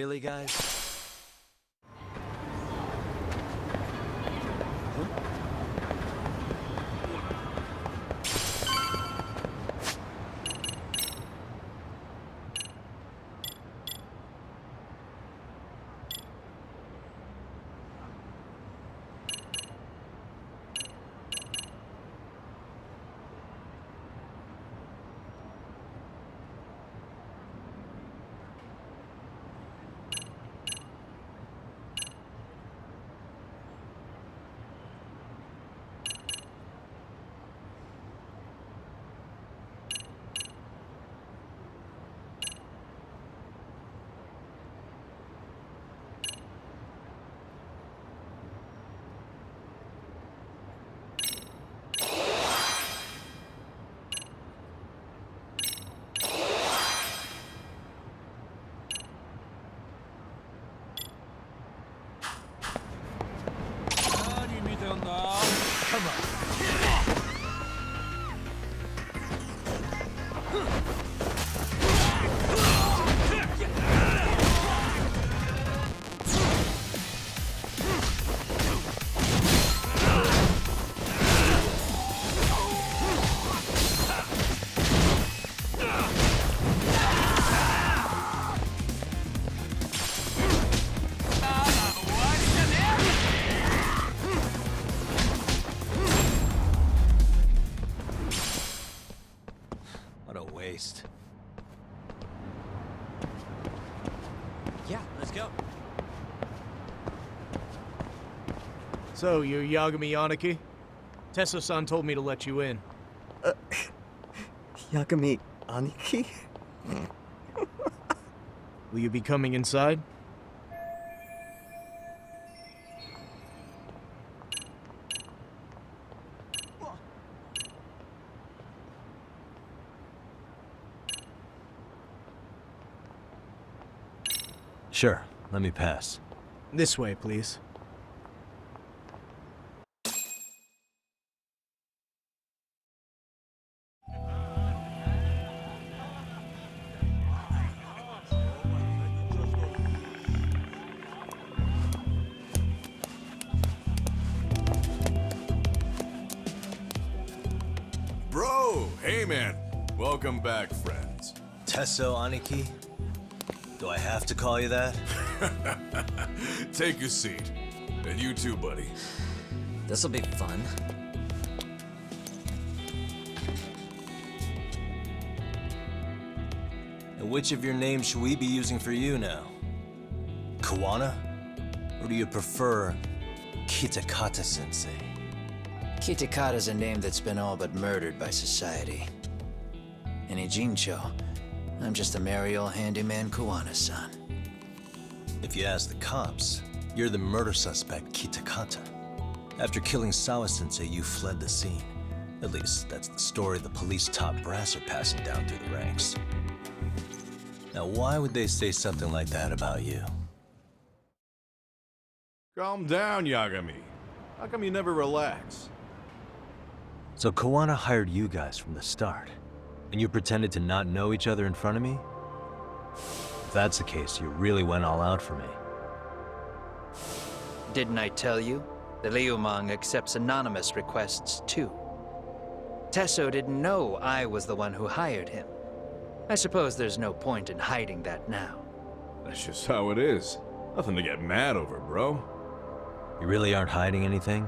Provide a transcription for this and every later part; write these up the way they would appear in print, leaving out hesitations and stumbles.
Really, guys? Come on. What a waste. Yeah, let's go. So, you're Yagami Yaniki? Tesso-san told me to let you in. Yagami Aniki? Will you be coming inside? Sure, let me pass. This way, please. Bro, hey man. Welcome back, friends. Tesso Aniki? Do I have to call you that? Take a seat. And you too, buddy. This'll be fun. And which of your names should we be using for you now? Kawana? Or do you prefer Kitakata-sensei? Kitakata's a name that's been all but murdered by society. And Ijincho, I'm just a merry old handyman Kawana-san. If you ask the cops, you're the murder suspect Kitakata. After killing Sawa-sensei, you fled the scene. At least, that's the story the police top brass are passing down through the ranks. Now, why would they say something like that about you? Calm down, Yagami. How come you never relax? So Kawana hired you guys from the start, and you pretended to not know each other in front of me? If that's the case, you really went all out for me. Didn't I tell you? The Liumang accepts anonymous requests, too. Tesso didn't know I was the one who hired him. I suppose there's no point in hiding that now. That's just how it is. Nothing to get mad over, bro. You really aren't hiding anything?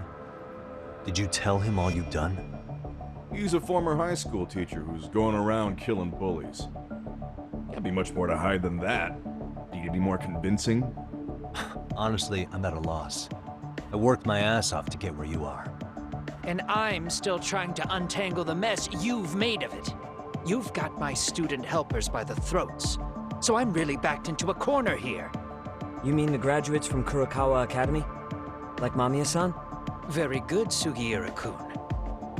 Did you tell him all you've done? He's a former high school teacher who's going around killing bullies. Can't be much more to hide than that. Need any more convincing? Honestly, I'm at a loss. I worked my ass off to get where you are. And I'm still trying to untangle the mess you've made of it. You've got my student helpers by the throats. So I'm really backed into a corner here. You mean the graduates from Kurokawa Academy? Like Mamiya-san? Very good, Sugiura-kun.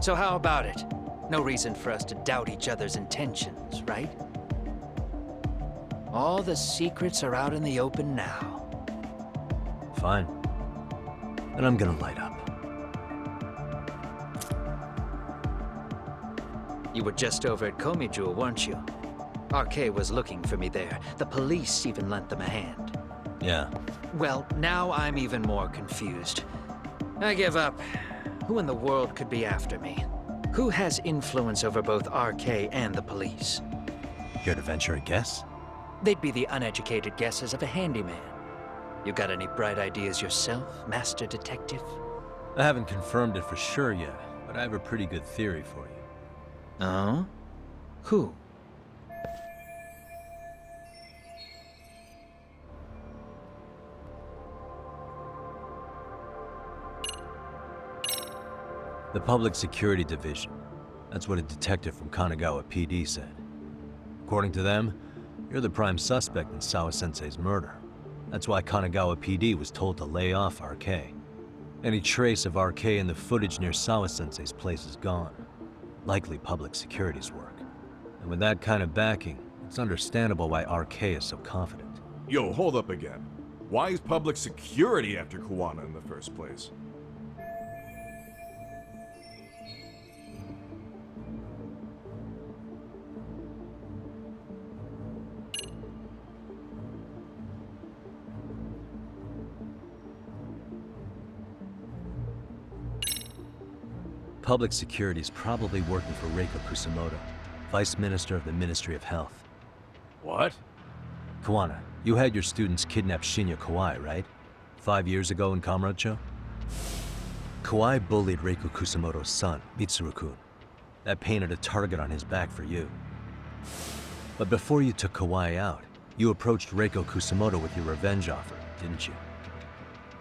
So how about it? No reason for us to doubt each other's intentions, right? All the secrets are out in the open now. Fine. And I'm gonna light up. You were just over at Komijul, weren't you? RK was looking for me there. The police even lent them a hand. Yeah. Well, now I'm even more confused. I give up. Who in the world could be after me? Who has influence over both RK and the police? Care to venture a guess? They'd be the uneducated guesses of a handyman. You got any bright ideas yourself, Master Detective? I haven't confirmed it for sure yet, but I have a pretty good theory for you. Oh? Who? The Public Security Division. That's what a detective from Kanagawa PD said. According to them, you're the prime suspect in Sawa-sensei's murder. That's why Kanagawa PD was told to lay off RK. Any trace of RK in the footage near Sawa-sensei's place is gone. Likely public security's work. And with that kind of backing, it's understandable why RK is so confident. Yo, hold up again. Why is public security after Kuwana in the first place? Public security is probably working for Reiko Kusamoto, Vice Minister of the Ministry of Health. What? Kawana, you had your students kidnap Shinya Kawai, right? 5 years ago in Kamurocho? Kawai bullied Reiko Kusamoto's son, Mitsuru-kun. That painted a target on his back for you. But before you took Kawai out, you approached Reiko Kusamoto with your revenge offer, didn't you?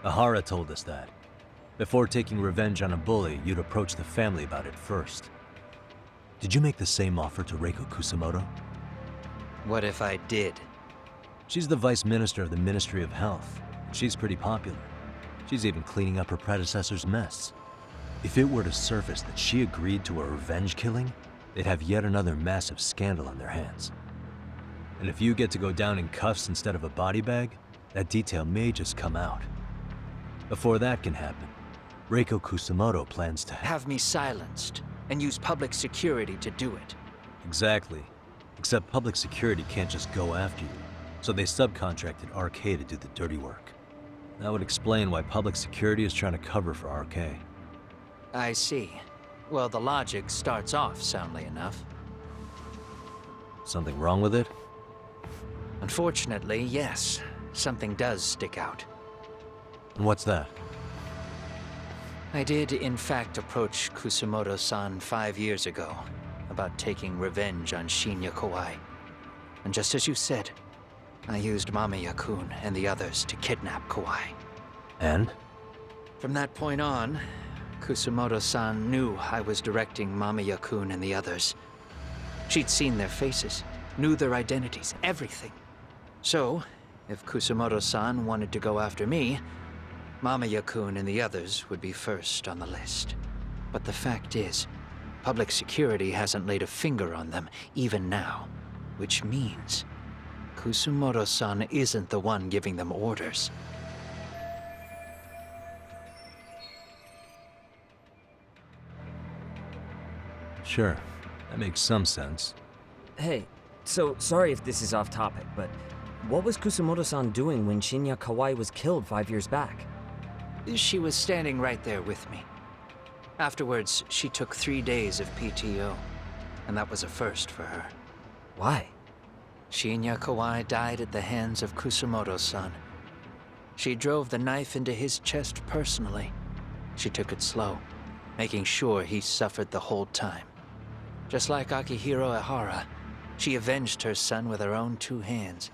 Ahara told us that. Before taking revenge on a bully, you'd approach the family about it first. Did you make the same offer to Reiko Kusamoto? What if I did? She's the Vice Minister of the Ministry of Health. She's pretty popular. She's even cleaning up her predecessor's mess. If it were to surface that she agreed to a revenge killing, they'd have yet another massive scandal on their hands. And if you get to go down in cuffs instead of a body bag, that detail may just come out. Before that can happen, Reiko Kusamoto plans to Have me silenced and use public security to do it. Exactly. Except public security can't just go after you, so they subcontracted RK to do the dirty work. That would explain why public security is trying to cover for RK. I see. Well, the logic starts off soundly enough. Something wrong with it? Unfortunately, yes. Something does stick out. And what's that? I did, in fact, approach Kusamoto-san 5 years ago about taking revenge on Shinya Kawai. And just as you said, I used Mamiya-kun and the others to kidnap Kawai. And? From that point on, Kusamoto-san knew I was directing Mamiya-kun and the others. She'd seen their faces, knew their identities, everything. So, if Kusamoto-san wanted to go after me, Mamiya-kun and the others would be first on the list. But the fact is, public security hasn't laid a finger on them, even now. Which means, Kusamoto-san isn't the one giving them orders. Sure, that makes some sense. Hey, so sorry if this is off topic, but what was Kusamoto-san doing when Shinya Kawai was killed 5 years back? She was standing right there with me. Afterwards, she took 3 days of PTO, and that was a first for her. Why? Shinya Kawai died at the hands of Kusamoto-san. She drove the knife into his chest personally. She took it slow, making sure he suffered the whole time. Just like Akihiro Ehara, she avenged her son with her own 2 hands.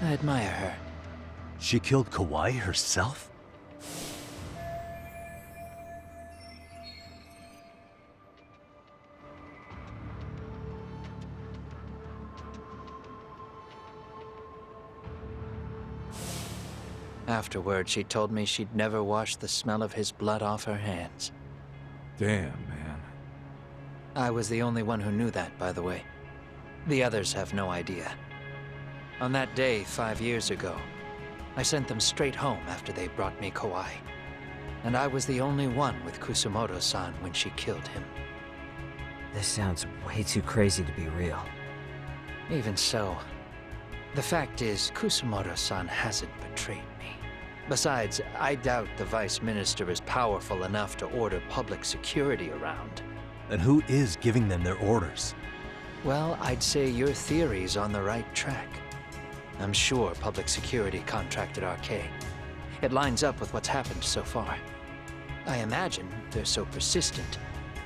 I admire her. She killed Kawai herself? Afterward, she told me she'd never wash the smell of his blood off her hands. Damn, man. I was the only one who knew that, by the way. The others have no idea. On that day 5 years ago, I sent them straight home after they brought me Kawai. And I was the only one with Kusamoto-san when she killed him. This sounds way too crazy to be real. Even so, The fact is, Kusumoto-san hasn't betrayed me. Besides, I doubt the Vice Minister is powerful enough to order public security around. Then who is giving them their orders? Well, I'd say your theory's on the right track. I'm sure public security contracted RK. It lines up with what's happened so far. I imagine they're so persistent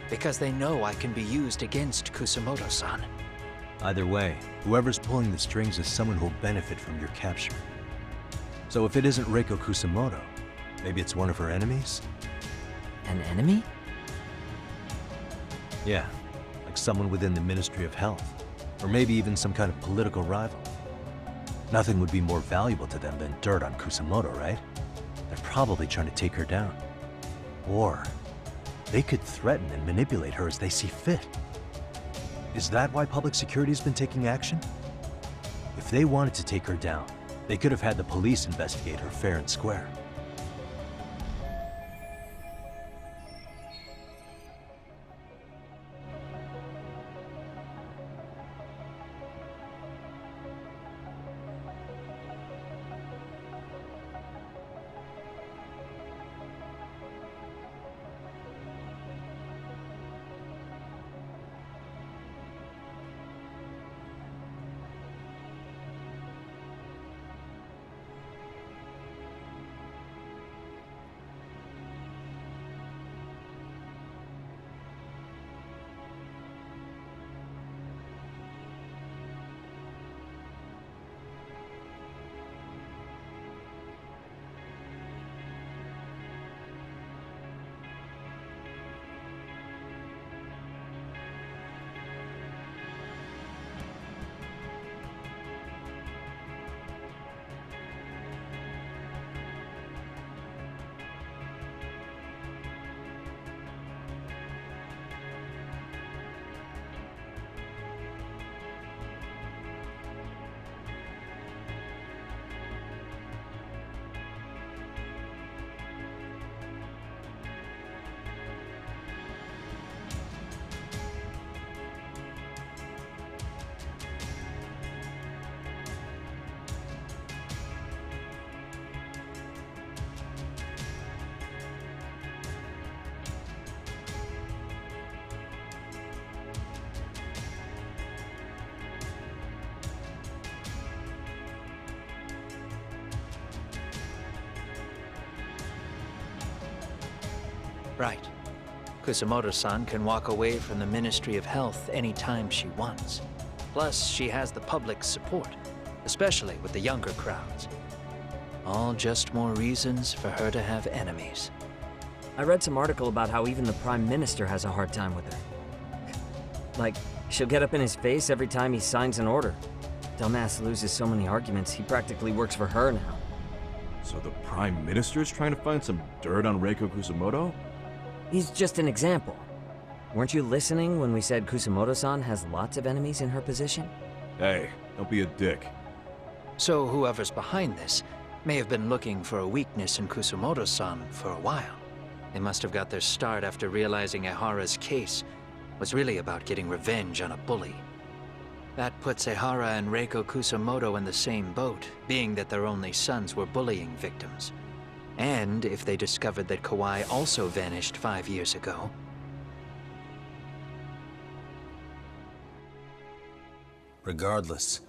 because they know I can be used against Kusumoto-san. Either way, whoever's pulling the strings is someone who'll benefit from your capture. So if it isn't Reiko Kusumoto, maybe it's one of her enemies? An enemy? Yeah, like someone within the Ministry of Health. Or maybe even some kind of political rival. Nothing would be more valuable to them than dirt on Kusumoto, right? They're probably trying to take her down. Or they could threaten and manipulate her as they see fit. Is that why public security's been taking action? If they wanted to take her down, they could have had the police investigate her fair and square. Right. Kusumoto-san can walk away from the Ministry of Health anytime she wants. Plus, she has the public's support, especially with the younger crowds. All just more reasons for her to have enemies. I read some article about how even the Prime Minister has a hard time with her. Like, she'll get up in his face every time he signs an order. Dumbass loses so many arguments, he practically works for her now. So the Prime Minister's trying to find some dirt on Reiko Kusumoto? He's just an example. Weren't you listening when we said Kusumoto-san has lots of enemies in her position? Hey, don't be a dick. So whoever's behind this may have been looking for a weakness in Kusumoto-san for a while. They must have got their start after realizing Ehara's case was really about getting revenge on a bully. That puts Ehara and Reiko Kusumoto in the same boat, being that their only sons were bullying victims. And if they discovered that Kawai also vanished 5 years ago. Regardless,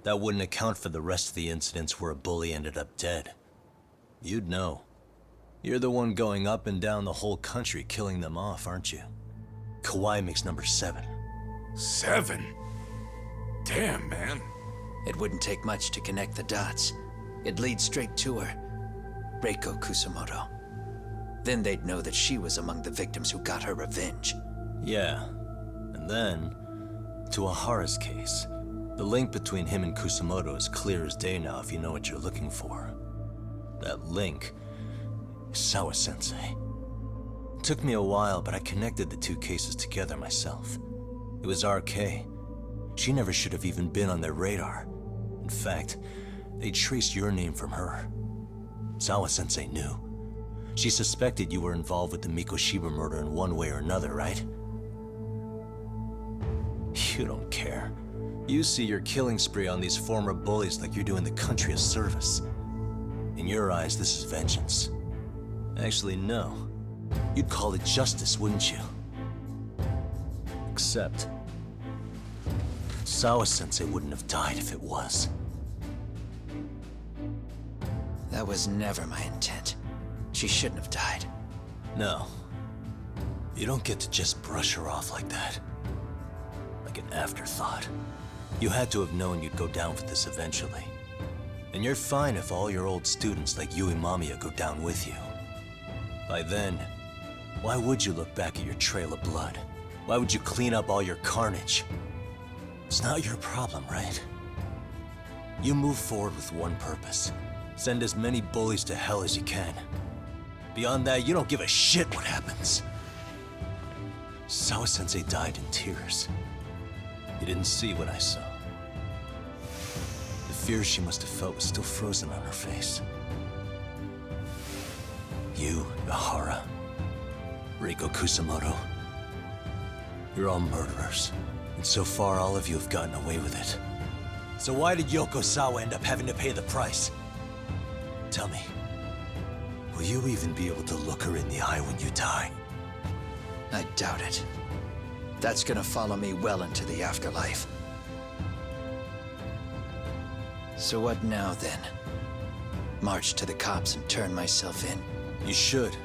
that wouldn't account for the rest of the incidents where a bully ended up dead. You'd know. You're the one going up and down the whole country killing them off, aren't you? Kawai makes number 7. 7? Damn, man. It wouldn't take much to connect the dots. It'd lead straight to her. Reiko Kusumoto. Then they'd know that she was among the victims who got her revenge. Yeah. And then, to Ahara's case. The link between him and Kusumoto is clear as day now if you know what you're looking for. That link is Sawa-sensei. It took me a while, but I connected the two cases together myself. It was RK. She never should have even been on their radar. In fact, they traced your name from her. Sawa-sensei knew. She suspected you were involved with the Mikoshiba murder in one way or another, right? You don't care. You see your killing spree on these former bullies like you're doing the country a service. In your eyes, this is vengeance. Actually, no. You'd call it justice, wouldn't you? Except... Sawa-sensei wouldn't have died if it was. That was never my intent. She shouldn't have died. No. You don't get to just brush her off like that. Like an afterthought. You had to have known you'd go down for this eventually. And you're fine if all your old students like Yui Mamiya go down with you. By then, why would you look back at your trail of blood? Why would you clean up all your carnage? It's not your problem, right? You move forward with one purpose. Send as many bullies to hell as you can. Beyond that, you don't give a shit what happens. Sawa-sensei died in tears. You didn't see what I saw. The fear she must have felt was still frozen on her face. You, Ihara, Reiko Kusamoto, you're all murderers. And so far, all of you have gotten away with it. So why did Yoko Sawa end up having to pay the price? Tell me, will you even be able to look her in the eye when you die? I doubt it. That's gonna follow me well into the afterlife. So what now, then? March to the cops and turn myself in? You should.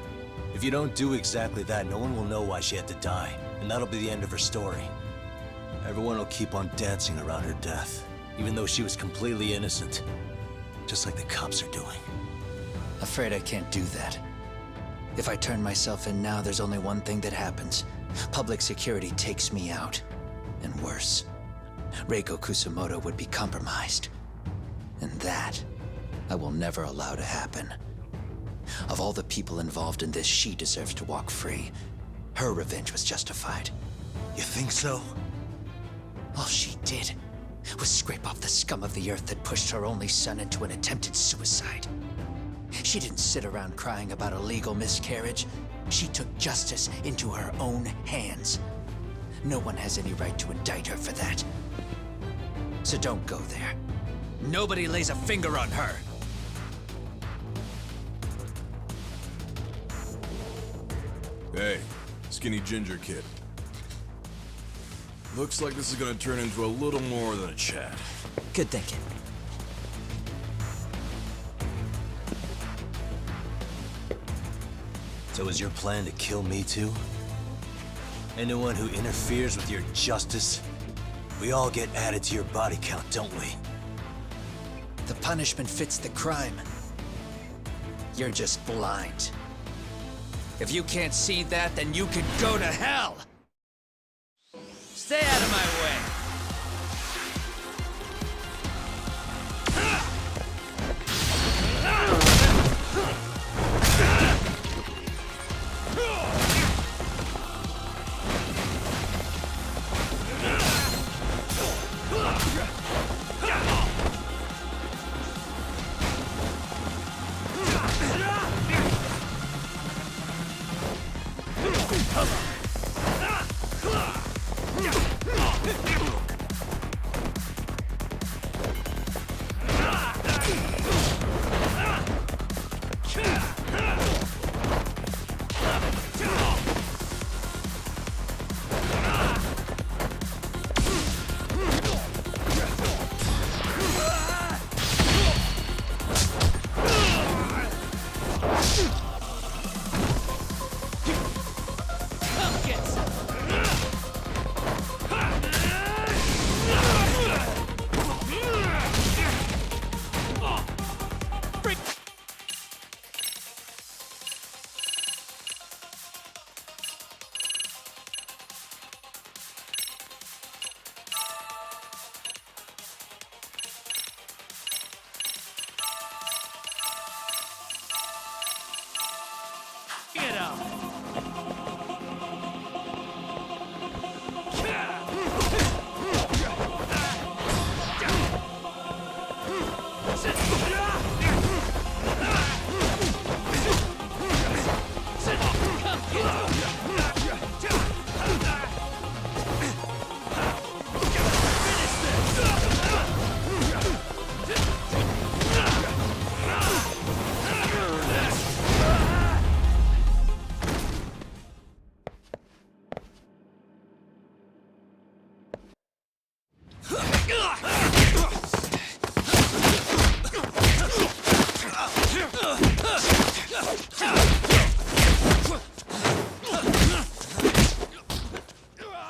If you don't do exactly that, no one will know why she had to die, and that'll be the end of her story. Everyone will keep on dancing around her death, even though she was completely innocent. Just like the cops are doing. Afraid I can't do that. If I turn myself in now, there's only one thing that happens. Public security takes me out. And worse, Reiko Kusamoto would be compromised. And that, I will never allow to happen. Of all the people involved in this, she deserves to walk free. Her revenge was justified. You think so? All she did was scrape off the scum of the earth that pushed her only son into an attempted suicide. She didn't sit around crying about a legal miscarriage. She took justice into her own hands. No one has any right to indict her for that. So don't go there. Nobody lays a finger on her. Hey, skinny ginger kid. Looks like this is gonna turn into a little more than a chat. Good thinking. So is your plan to kill me too? Anyone who interferes with your justice, we all get added to your body count, don't we? The punishment fits the crime. You're just blind. If you can't see that, then you can go to hell! Stay out of my way!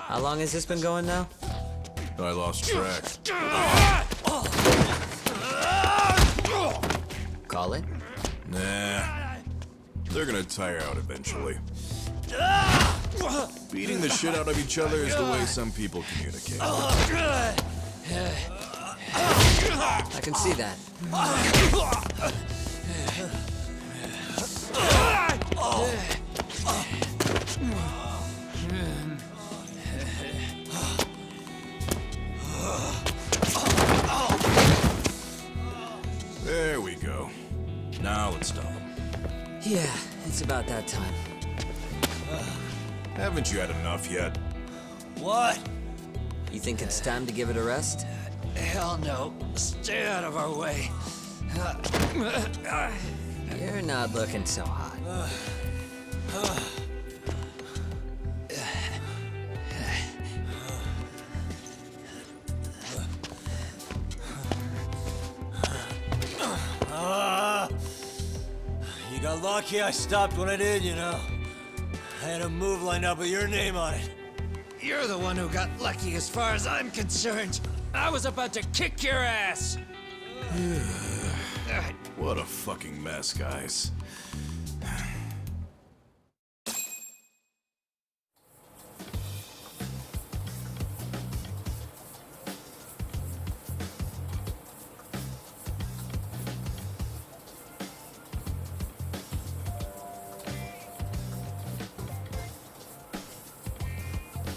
How long has this been going now? I lost track. Call it? Nah. They're gonna tire out eventually. Beating the shit out of each other is the way some people communicate. I can see that. There we go. Now let's stop them. Yeah, it's about that time. Haven't you had enough yet? What? You think it's time to give it a rest? Hell no. Stay out of our way. You're not looking so hot. You got lucky I stopped when I did, you know. I had a move lined up with your name on it. You're the one who got lucky as far as I'm concerned. I was about to kick your ass. What a fucking mess, guys.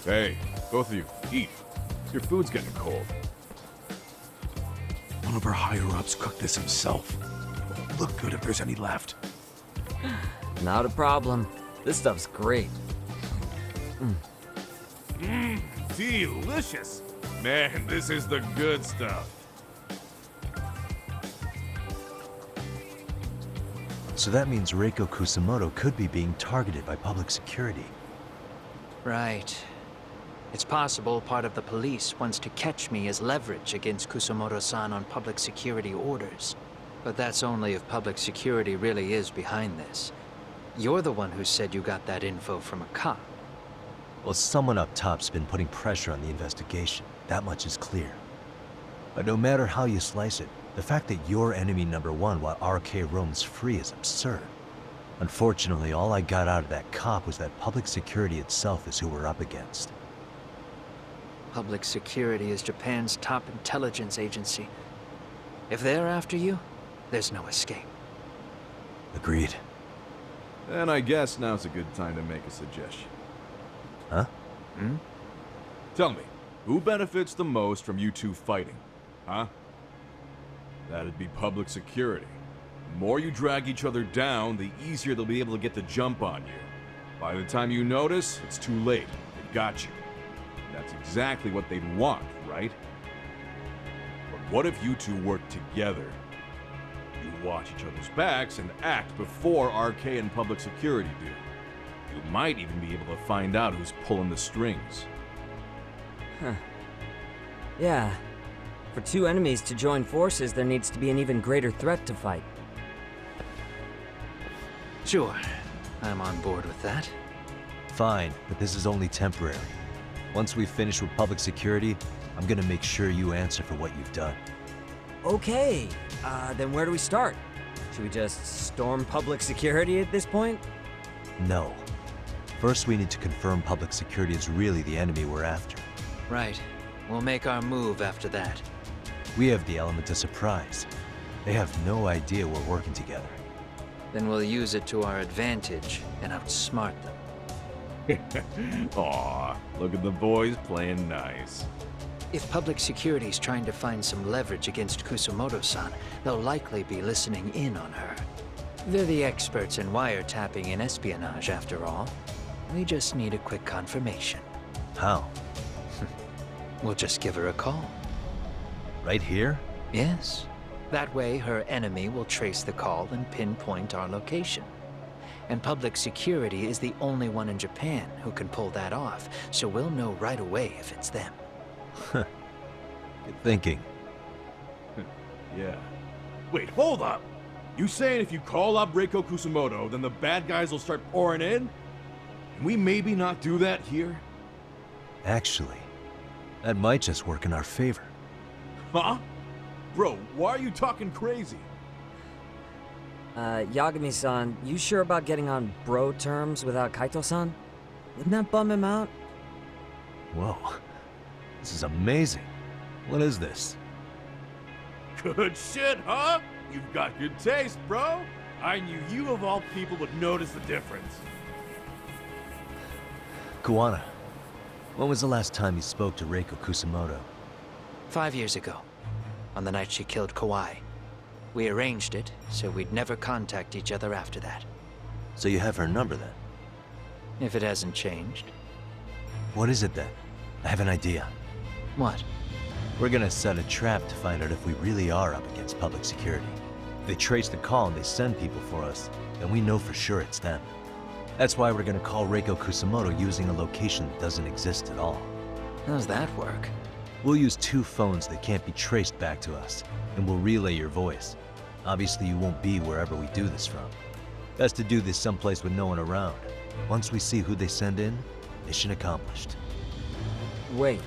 Hey, both of you, eat. Your food's getting cold. One of our higher-ups cooked this himself. It won't look good if there's any left. Not a problem. This stuff's great. Delicious! Man, this is the good stuff. So that means Reiko Kusamoto could be being targeted by public security. Right. It's possible part of the police wants to catch me as leverage against Kusamoto-san on public security orders. But that's only if public security really is behind this. You're the one who said you got that info from a cop. Well, someone up top's been putting pressure on the investigation. That much is clear. But no matter how you slice it, the fact that you're enemy number one while RK roams free is absurd. Unfortunately, all I got out of that cop was that public security itself is who we're up against. Public security is Japan's top intelligence agency. If they're after you, there's no escape. Agreed. And I guess now's a good time to make a suggestion. Huh? Tell me, who benefits the most from you two fighting? Huh? That'd be public security. The more you drag each other down, the easier they'll be able to get the jump on you. By the time you notice, it's too late. They've got you. That's exactly what they'd want, right? But what if you two work together? You watch each other's backs and act before RK and public security do. You might even be able to find out who's pulling the strings. Yeah. For two enemies to join forces, there needs to be an even greater threat to fight. Sure, I'm on board with that. Fine, but this is only temporary. Once we finish with public security, I'm gonna make sure you answer for what you've done. Okay, then where do we start? Should we just storm public security at this point? No. First, we need to confirm public security is really the enemy we're after. Right. We'll make our move after that. We have the element of surprise. They have no idea we're working together. Then we'll use it to our advantage and outsmart them. Aw, look at the boys playing nice. If public security's trying to find some leverage against Kusamoto-san, they'll likely be listening in on her. They're the experts in wiretapping and espionage, after all. We just need a quick confirmation. How? We'll just give her a call. Right here? Yes. That way, her enemy will trace the call and pinpoint our location. And public security is the only one in Japan who can pull that off, so we'll know right away if it's them. Good thinking. Yeah. Wait, hold up! You saying if you call up Reiko Kusamoto, then the bad guys will start pouring in? Can we maybe not do that here? Actually, that might just work in our favor. Huh? Bro, why are you talking crazy? Yagami-san, you sure about getting on bro terms without Kaito-san? Wouldn't that bum him out? Whoa. This is amazing. What is this? Good shit, huh? You've got good taste, bro. I knew you of all people would notice the difference. Kuwana, when was the last time you spoke to Reiko Kusamoto? 5 years ago, on the night she killed Kawai. We arranged it so we'd never contact each other after that. So you have her number then? If it hasn't changed. What is it then? I have an idea. What? We're gonna set a trap to find out if we really are up against public security. If they trace the call and they send people for us, then we know for sure it's them. That's why we're gonna call Reiko Kusamoto using a location that doesn't exist at all. How's that work? We'll use 2 phones that can't be traced back to us, and we'll relay your voice. Obviously, you won't be wherever we do this from. Best to do this someplace with no one around. Once we see who they send in, mission accomplished. Wait,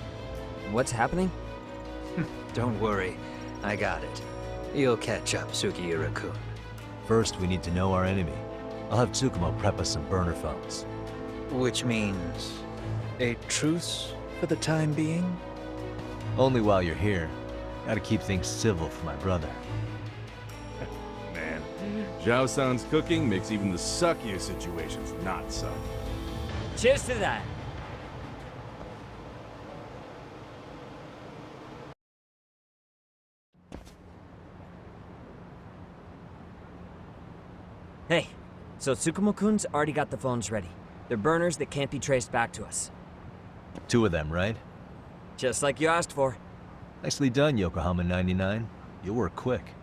what's happening? Don't worry, I got it. You'll catch up, Sugiura-kun. First, we need to know our enemy. I'll have Tsukumo prep us some burner phones. Which means a truce for the time being? Only while you're here. Gotta keep things civil for my brother. Man, Zhao-san's cooking makes even the suckiest situations not suck. Cheers to that! Hey, so Tsukumo-kun's already got the phones ready. They're burners that can't be traced back to us. 2 of them, right? Just like you asked for. Nicely done, Yokohama 99. You'll work quick.